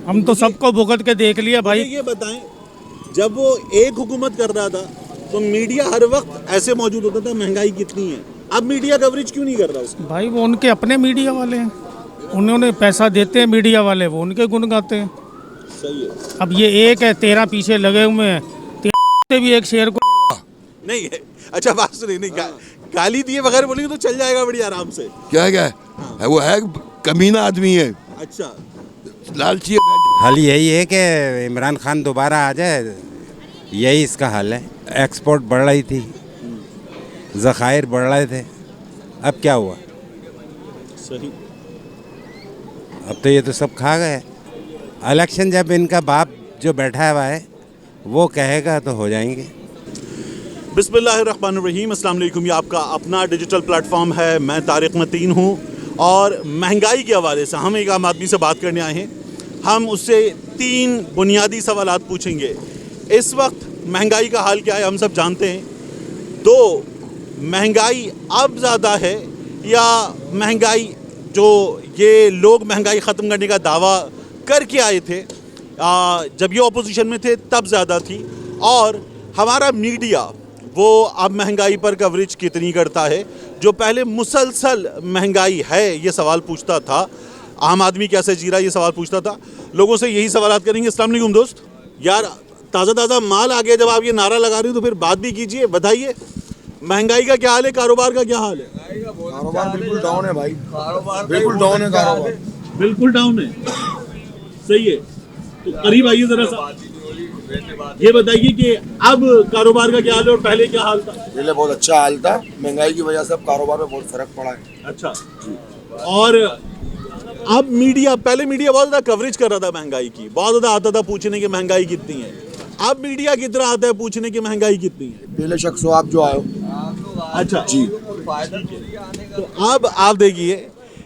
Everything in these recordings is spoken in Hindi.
हम तो सबको भुगत के देख लिया भाई। ये बताएं, जब वो एक हुकूमत कर रहा था तो मीडिया हर वक्त ऐसे मौजूद होता था महंगाई कितनी है, अब मीडिया कवरेज क्यों नहीं कर रहा उसका? भाई वो उनके अपने मीडिया वाले हैं, उन्होंने पैसा देते हैं मीडिया वाले, वो उनके गुण गाते हैं। सही है। अब ये एक है, 13 पीछे लगे हुए हैं, 13 भी एक शेर को नहीं है। अच्छा बात सुनिए, नहीं गाली दिए बगैर बोलेंगे तो चल जाएगा बड़ी आराम से। क्या है वो है कमीना आदमी है, अच्छा, लालची है। हाल यही है कि इमरान खान दोबारा आ जाए, यही इसका हाल है। एक्सपोर्ट बढ़ रही थी, ज़खायर बढ़ रहे थे, अब क्या हुआ? सही। अब तो ये तो सब खा गए। इलेक्शन जब इनका बाप जो बैठा हुआ है वो कहेगा तो हो जाएंगे। बिस्मिल्लाहिर्रहमानिर्रहीम, अस्सलाम वालेकुम। ये आपका अपना डिजिटल प्लेटफॉर्म है, मैं तारिक मतीन हूँ और महंगाई के हवाले से हम एक आम आदमी से बात करने आए हैं। हम उससे 3 बुनियादी सवालात पूछेंगे। इस वक्त महंगाई का हाल क्या है हम सब जानते हैं। 2, महंगाई अब ज़्यादा है या महंगाई जो ये लोग महंगाई ख़त्म करने का दावा करके आए थे जब ये ऑपोजिशन में थे तब ज़्यादा थी। और हमारा मीडिया वो अब महंगाई पर कवरेज कितनी करता है, जो पहले मुसलसल महंगाई है ये सवाल पूछता था, आम आदमी कैसे जी रहा है ये सवाल पूछता था। लोगों से यही सवालात करेंगे। अस्सलाम वालेकुम दोस्त। यार ताज़ा ताज़ा माल आ गया, जब आप ये नारा लगा रहे हो तो फिर बात भी कीजिए, बताइए महंगाई का क्या हाल है, कारोबार का क्या हाल है? कारोबार बिल्कुल डाउन है भाई, बिल्कुल डाउन है कारोबार, बिल्कुल डाउन है। सही है, तो करीब आइए जरा सा, ये बताइए कि अब कारोबार का क्या हाल है और पहले क्या हाल था? पहले बहुत अच्छा हाल था, महंगाई की वजह से अब कारोबार में बहुत फर्क पड़ा है। अच्छा, और अब मीडिया, पहले मीडिया बहुत ज़्यादा कवरेज कर रहा था महंगाई की, बहुत ज़्यादा आता था पूछने की महंगाई कितनी है। अब मीडिया कितना आता है पूछने की महंगाई कितनी है? पहले शख्स हो आप जो आए हो। अच्छा जी, तो अब आप देखिए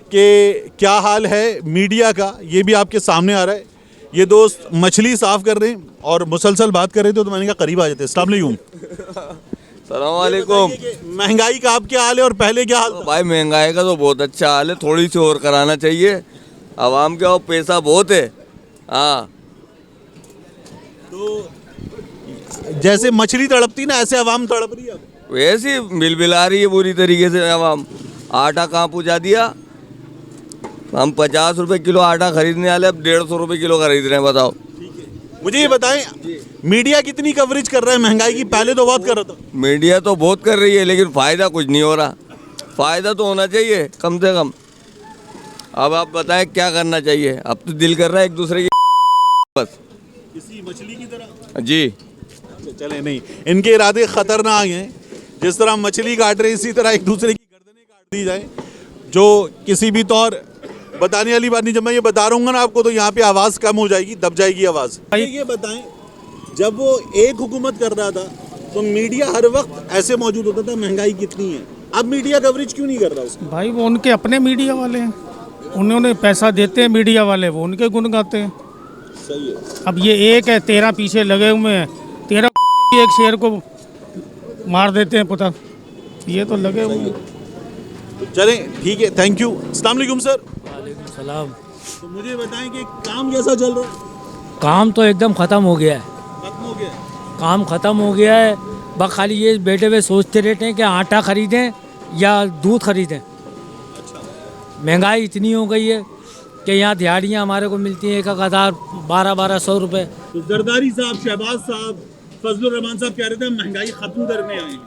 कि क्या हाल है मीडिया का, ये भी आपके सामने आ रहा है। ये दोस्त मछली साफ कर रहे हैं और मुसलसल बात कर रहे थे तो मैंने कहा करीब आ जाते। अस्सलाम वालेकुम। सलाम वालेकुम। महंगाई का अब क्या हाल है और पहले क्या हाल था? भाई महंगाई का तो बहुत अच्छा हाल है, थोड़ी सी और कराना चाहिए। आवाम के और पैसा बहुत है। हाँ, तो जैसे मछली तड़पती ना, ऐसे आवाम तड़प रही है अब। वैसे बिल आ रही है बुरी तरीके से आवाम। आटा कहाँ पहुँचा दिया, हम 50 रुपए किलो आटा खरीदने वाले, अब 150 रुपए किलो खरीद रहे हैं, बताओ। मुझे ये बताएं, मीडिया कितनी कवरेज कर रहा है महंगाई की? पहले तो बहुत कर रहा था। मीडिया तो बहुत कर रही है लेकिन फ़ायदा कुछ नहीं हो रहा। फ़ायदा तो होना चाहिए कम से कम। अब आप बताएं क्या करना चाहिए? अब तो दिल कर रहा है एक दूसरे की बस किसी मछली की तरह। जी। चले नहीं, इनके इरादे खतरनाक हैं। जिस तरह मछली काट रहे इसी तरह एक दूसरे की गर्दनें काट दी जाए, जो किसी भी तौर बताने वाली बात नहीं। जब मैं ये बता रहा हूँ ना आपको तो यहाँ पे आवाज़ कम हो जाएगी, दब जाएगी आवाज़। ये बताएं, जब वो एक हुकूमत कर रहा था तो मीडिया हर वक्त ऐसे मौजूद होता था महंगाई कितनी है, अब मीडिया कवरेज क्यों नहीं कर रहा उसका? भाई वो उनके अपने मीडिया वाले हैं, उन्होंने पैसा देते हैं मीडिया वाले, वो उनके गुण गाते हैं। सही है। अब ये एक है, 13 पीछे लगे हुए हैं, 13 भी एक शेर को मार देते हैं, पता ये तो लगे हुए हैं। चलें ठीक है, थैंक यू। अस्सलाम वालेकुम सर। सलाम। तो मुझे बताएं कि काम कैसा चल रहा है? काम तो एकदम ख़त्म हो गया है, खत्म हो गया? काम ख़त्म हो गया है। बस खाली ये बैठे हुए सोचते रहते हैं कि आटा ख़रीदें या दूध ख़रीदें। महंगाई इतनी हो गई है कि यहाँ दिहाड़ियाँ हमारे को मिलती हैं 1,000 1200 रुपये। तो जरदारी साहब, शहबाज साहब, फजलुर रहमान साहब कह रहे थे महंगाई खत्म करने आए हैं।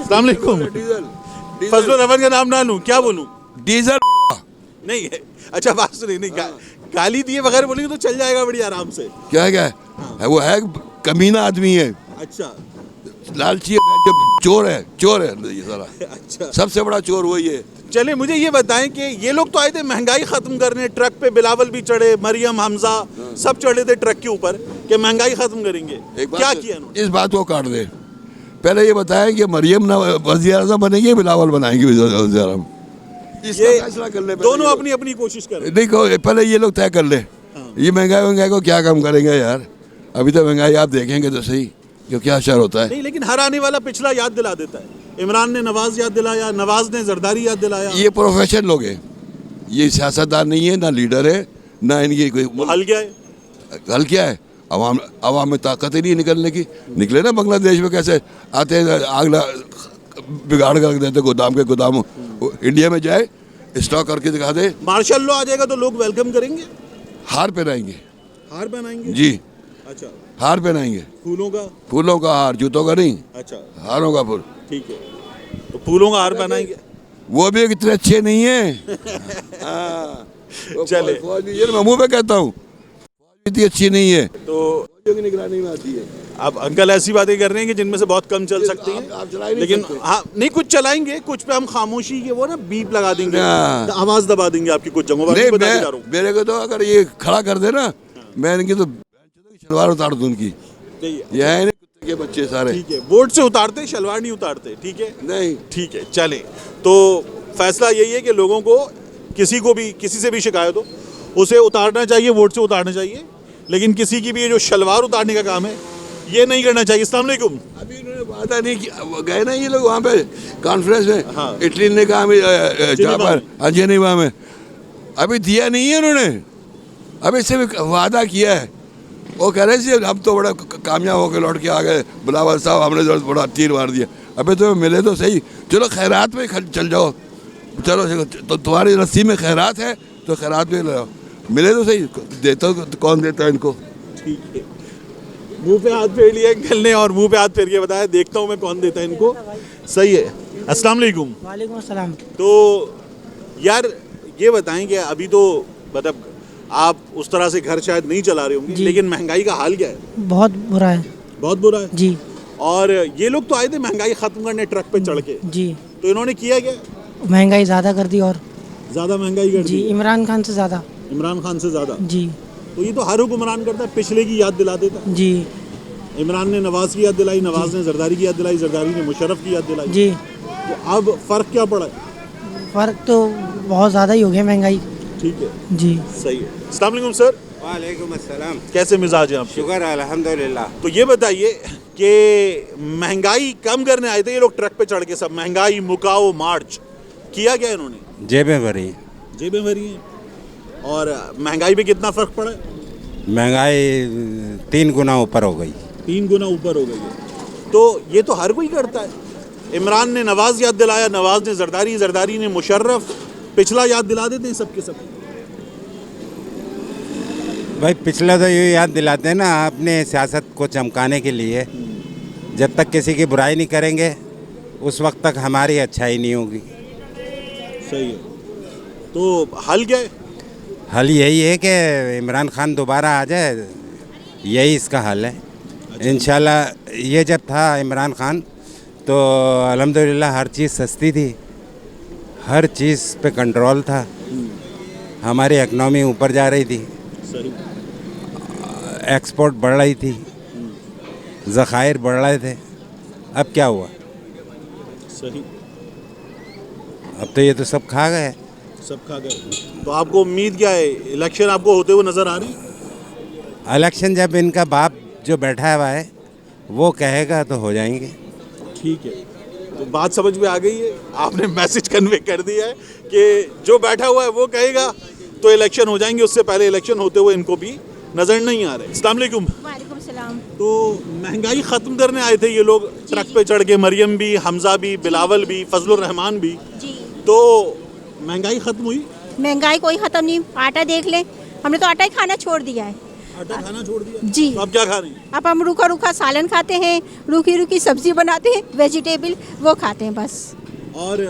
अस्सलाम वालेकुम। फजलुर रहमान का नाम ना लूं, क्या बोलूं? डीजल नहीं है। अच्छा बात सुनिए, नहीं गाली दिए बगैर बोलेंगे तो चल जाएगा बड़ी आराम से। क्या है वो है कमीना आदमी है, अच्छा, लालची है, चोर है, चोर है ये सारा। अच्छा, सबसे बड़ा चोर वही है। चले मुझे ये बताएं कि ये लोग तो आए थे महंगाई खत्म करने, ट्रक पे बिलावल भी चढ़े, मरियम, हमजा सब चढ़े थे ट्रक के ऊपर कि महंगाई खत्म करेंगे। क्या किया इन्होंने? इस बात को काट दे, पहले ये बताएं कि मरियम ना वज़ीर आज़म बनेंगे, बिलावल बनाएंगे वज़ीर आज़म। इसका फैसला कर ले, दोनों अपनी अपनी कोशिश कर रहे हैं। नहीं पहले ये लोग तय कर ले, ये महंगाई को क्या कम करेंगे यार। अभी तो महंगाई आप देखेंगे तो सही कि क्या असर होता है। नहीं, लेकिन हर आने वाला पिछला याद दिला देता है। इमरान ने नवाज याद दिलाया, नवाज ने जरदारी याद दिलाया। ये प्रोफेशन लोग हैं, ये सियासतदान नहीं है, ना लीडर है, ना इनकी कोई हल क्या है? हल क्या है? अवाम में ताकत ही नहीं निकलने की। निकले ना बांग्लादेश में कैसे आते हैं, आग बिगाड़ कर रख देते गोदाम के गोदाम। इंडिया में जाए स्टॉक करके दिखा दे। मार्शल लॉ आ जाएगा तो लोग वेलकम करेंगे? हार पहनाएंगे। हार पहनाएंगे? जी, अच्छा। हार पहनाएंगे। फूलों का हार, जूतों का नहीं। अच्छा, हारों का फूल। ठीक है, तो फूलों का हार पहनाएंगे। वो भी इतने अच्छे नहीं है। चले। मैं मुंह पे कहता हूँ, इतनी अच्छी नहीं है, तो की निगरानी में आती है। अब अंकल ऐसी बातें कर रहे हैं कि जिनमें से बहुत कम चल सकती हैं, आप चला ही नहीं लेकिन सकते। हाँ नहीं, कुछ चलाएंगे, कुछ पे हम खामोशी के वो ना बीप लगा देंगे, हाँ। आवाज दबा देंगे आपकी कुछ जगहों पर। नहीं, मैं बता के जा रहा हूँ। मेरे को तो अगर ये खड़ा कर दे ना, मैं इनकी तो शलवार उतार दूं इनकी। ये है नहीं कुत्ते के बच्चे सारे। ठीक है, वोट से उतारते, शलवार नहीं उतारते। ठीक है, नहीं, ठीक है, चले। तो फैसला यही है कि लोगों को किसी से भी शिकायत हो, उसे उतारना चाहिए, वोट से उतारना चाहिए, लेकिन किसी की भी ये जो शलवार उतारने का काम है ये नहीं करना चाहिए। अस्सलाम वालेकुम। अभी इन्होंने वादा नहीं किया, गए ना ये लोग वहाँ पे कॉन्फ्रेंस में। हाँ। इटली ने कहा जहाँ पर जेनेवा में, अभी दिया नहीं है उन्होंने, अभी इससे भी वादा किया है। वो कह रहे थे हम तो बड़ा कामयाब होकर लौट के आ गए, बिलावल साहब हमने जो बड़ा तीर मार दिया। अभी तो मिले तो सही, चलो खैरात में चल जाओ, चलो तो तुम्हारी रस्सी में खैरात है तो खैरात में ले जाओ, मिले तो सही। देता तो कौन देता है इनको? ठीक है, मुंह पे हाथ फेर लिया अंकल ने और मुंह पे हाथ फेर के बताया देखता हूँ मैं कौन देता है इनको। सही है। अस्सलाम वालेकुम। वालेकुम अस्सलाम। तो यार ये बताएं कि अभी तो मतलब आप उस तरह से घर शायद नहीं चला रहे होंगे, लेकिन महंगाई का हाल क्या है? बहुत बुरा है। बहुत बुरा है जी। और ये लोग तो आए थे महंगाई खत्म करने ट्रक पे चढ़ के, जी। तो इन्होंने किया क्या? महंगाई ज़्यादा कर दी, और ज्यादा महंगाई कर जी, दी। इमरान खान से ज़्यादा। इमरान खान से ज्यादा? जी तो ये तो हर हुक्मरान करता है, पिछले की याद दिला देता है। जी इमरान ने नवाज की याद दिलाई, नवाज ने जरदारी की याद दिलाई, जरदारी ने मुशर्रफ की याद दिलाई। जी। तो अब फर्क क्या पड़ा है? फ़र्क तो बहुत ज़्यादा ही हो गया महंगाई। ठीक है, जी। सही है। अस्सलाम वालेकुम सर। वालेकुम अस्सलाम। कैसे मिजाज है आपके? शुक्र अल्हम्दुलिल्लाह। तो ये बताइए कि महंगाई कम करने आए थे ये लोग ट्रक पे चढ़ के, सब महंगाई मुकाओ मार्च किया क्या इन्होंने? जेबें भरी, जेबें भरी हैं। और महंगाई पे कितना फर्क पड़ा है? महंगाई 3 गुना ऊपर हो गई। 3 गुना ऊपर हो गई है। तो ये तो हर कोई करता है। इमरान ने नवाज याद दिलाया, नवाज ने जरदारी, जरदारी ने मुशर्रफ, पिछला याद दिला देते हैं सबके सब। भाई पिछला तो ये याद दिलाते हैं ना, अपने सियासत को चमकाने के लिए। जब तक किसी की बुराई नहीं करेंगे उस वक्त तक हमारी अच्छाई नहीं होगी। सही है। तो हल क्या है? हल यही है कि इमरान खान दोबारा आ जाए, यही इसका हल है। इंशाल्लाह ये जब था इमरान खान तो अल्हम्दुलिल्लाह हर चीज़ सस्ती थी, हर चीज़ पे कंट्रोल था, हमारी इकनॉमी ऊपर जा रही थी, सही। एक्सपोर्ट बढ़ रही थी, ज़खायर बढ़ रहे थे। अब क्या हुआ? सही। अब तो ये तो सब खा गए। सब खा गए। तो आपको उम्मीद क्या है, इलेक्शन आपको होते हुए नजर आ रहे हैं? इलेक्शन जब इनका बाप जो बैठा हुआ है वो कहेगा तो हो जाएंगे। ठीक है, तो बात समझ में आ गई है, आपने मैसेज कन्वे कर दिया है कि जो बैठा हुआ है वो कहेगा तो इलेक्शन हो जाएंगे, उससे पहले इलेक्शन होते हुए इनको भी नज़र नहीं आ रहे। अस्सलाम वालेकुम। वालेकुम सलाम। तो महंगाई ख़त्म करने आए थे ये लोग ट्रक पे चढ़ के, मरियम भी, हमजा भी, बिलावल भी, फजलुर रहमान भी। जी। तो महंगाई ख़त्म हुई? महंगाई कोई ख़त्म नहीं। आटा देख ले, हमने तो आटा ही खाना छोड़ दिया है। आटा खाना छोड़ दिया? जी। तो अब क्या खा रही हैं? अब हम रूखा रूखा सालन खाते हैं, रूखी रूखी सब्जी बनाते हैं, वेजिटेबल वो खाते हैं बस। और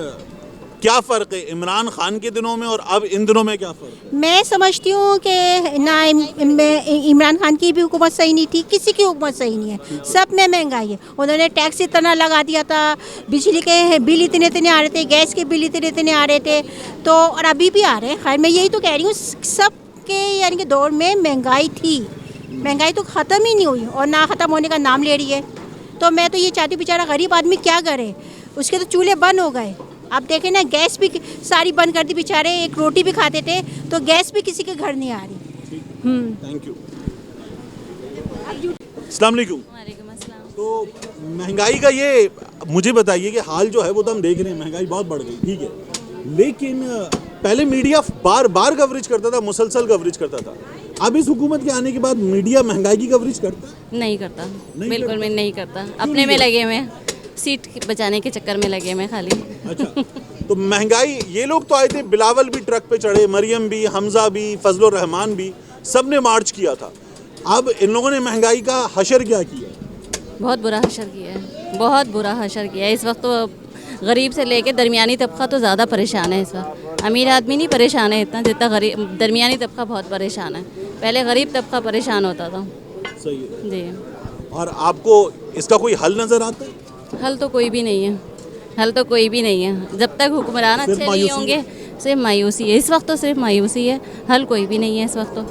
क्या फ़र्क है इमरान खान के दिनों में और अब इन दिनों में, क्या फ़र्क है? मैं समझती हूँ कि ना इमरान खान की भी हुकूमत सही नहीं थी, किसी की हुकूमत सही नहीं है, सब में महंगाई है। उन्होंने टैक्स इतना लगा दिया था, बिजली के बिल इतने इतने आ रहे थे, गैस के बिल इतने इतने आ रहे थे, तो और अभी भी आ रहे हैं। खैर मैं यही तो कह रही हूँ, सब के यानी कि दौर में महंगाई थी, महंगाई तो ख़त्म ही नहीं हुई और ना ख़त्म होने का नाम ले रही है। तो मैं तो ये चाहती हूँ बेचारा गरीब आदमी क्या करे, उसके तो चूल्हे बंद हो गए। आप देखें ना, गैस भी सारी बंद कर दी, बेचारे एक रोटी भी खाते थे तो गैस भी किसी के घर नहीं आ रही। Thank you. अस्सलाम वालेकुम। तो महंगाई का ये मुझे बताइए कि हाल जो है वो तो हम देख रहे हैं, महंगाई बहुत बढ़ गई, ठीक है, लेकिन पहले मीडिया बार बार कवरेज करता था, मुसलसल कवरेज करता था। अब इस हुकूमत के आने के बाद मीडिया महंगाई की कवरेज करता है? नहीं करता, नहीं बिल्कुल करता? में नहीं करता। अपने में लगे हुए हैं, सीट बचाने के चक्कर में लगे हुए हैं खाली। अच्छा, तो महंगाई, ये लोग तो आए थे, बिलावल भी ट्रक पे चढ़े, मरियम भी, हमजा भी, फजलुर रहमान भी, सब ने मार्च किया था। अब इन लोगों ने महंगाई का हशर क्या किया? बहुत बुरा हशर किया है, बहुत बुरा हशर किया है। इस वक्त तो गरीब से लेके दरमियानी तबका तो ज़्यादा परेशान है इस वक्त। अमीर आदमी नहीं परेशान है इतना जितना गरीब, दरमियानी तबका बहुत परेशान है। पहले गरीब तबका परेशान होता था। सही है जी। और आपको इसका कोई हल नज़र आता है? हल तो कोई भी नहीं है, हल तो कोई भी नहीं है। जब तक हुक्मरान सिर्फ अच्छे नहीं मायूसी होंगे, सिर्फ मायूसी है इस वक्त, तो सिर्फ मायूसी है, हल कोई भी नहीं है इस वक्त तो।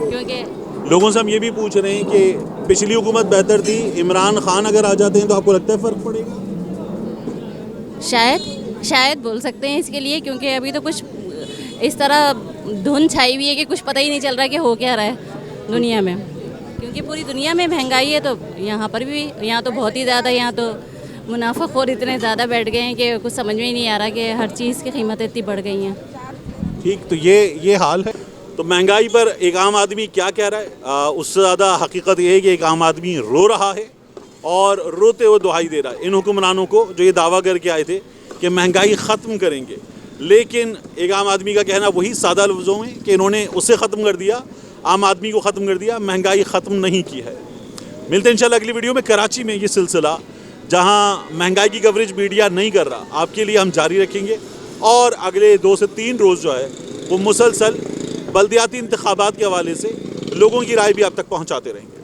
क्योंकि लोगों से हम ये भी पूछ रहे हैं कि पिछली हुकूमत बेहतर थी, इमरान खान अगर आ जाते हैं तो आपको लगता है फ़र्क पड़ेगा? शायद बोल सकते हैं इसके लिए, क्योंकि अभी तो कुछ इस तरह धुन छाई हुई है कि कुछ पता ही नहीं चल रहा कि हो क्या रहा है दुनिया में। क्योंकि पूरी दुनिया में महंगाई है, तो यहाँ पर भी, यहाँ तो बहुत ही ज़्यादा, यहाँ तो मुनाफाखोर इतने ज़्यादा बैठ गए हैं कि कुछ समझ में ही नहीं आ रहा कि हर चीज़ की कीमतें इतनी बढ़ गई हैं। ठीक, तो ये हाल है। तो महंगाई पर एक आम आदमी क्या कह रहा है, उससे ज़्यादा हकीकत ये है कि एक आम आदमी रो रहा है और रोते हुए दुहाई दे रहा है इन हुक्मरानों को जो ये दावा करके आए थे कि महंगाई ख़त्म करेंगे। लेकिन एक आम आदमी का कहना वही सादा लफ्ज़ों में कि इन्होंने उसे ख़त्म कर दिया, आम आदमी को ख़त्म कर दिया, महंगाई ख़त्म नहीं की है। मिलते हैं इंशाल्लाह अगली वीडियो में। कराची में ये सिलसिला जहां महंगाई की कवरेज मीडिया नहीं कर रहा, आपके लिए हम जारी रखेंगे और अगले 2 से 3 रोज़ जो है वो मुसलसल बल्दियाती इंतखाबात के हवाले से लोगों की राय भी आप तक पहुंचाते रहेंगे।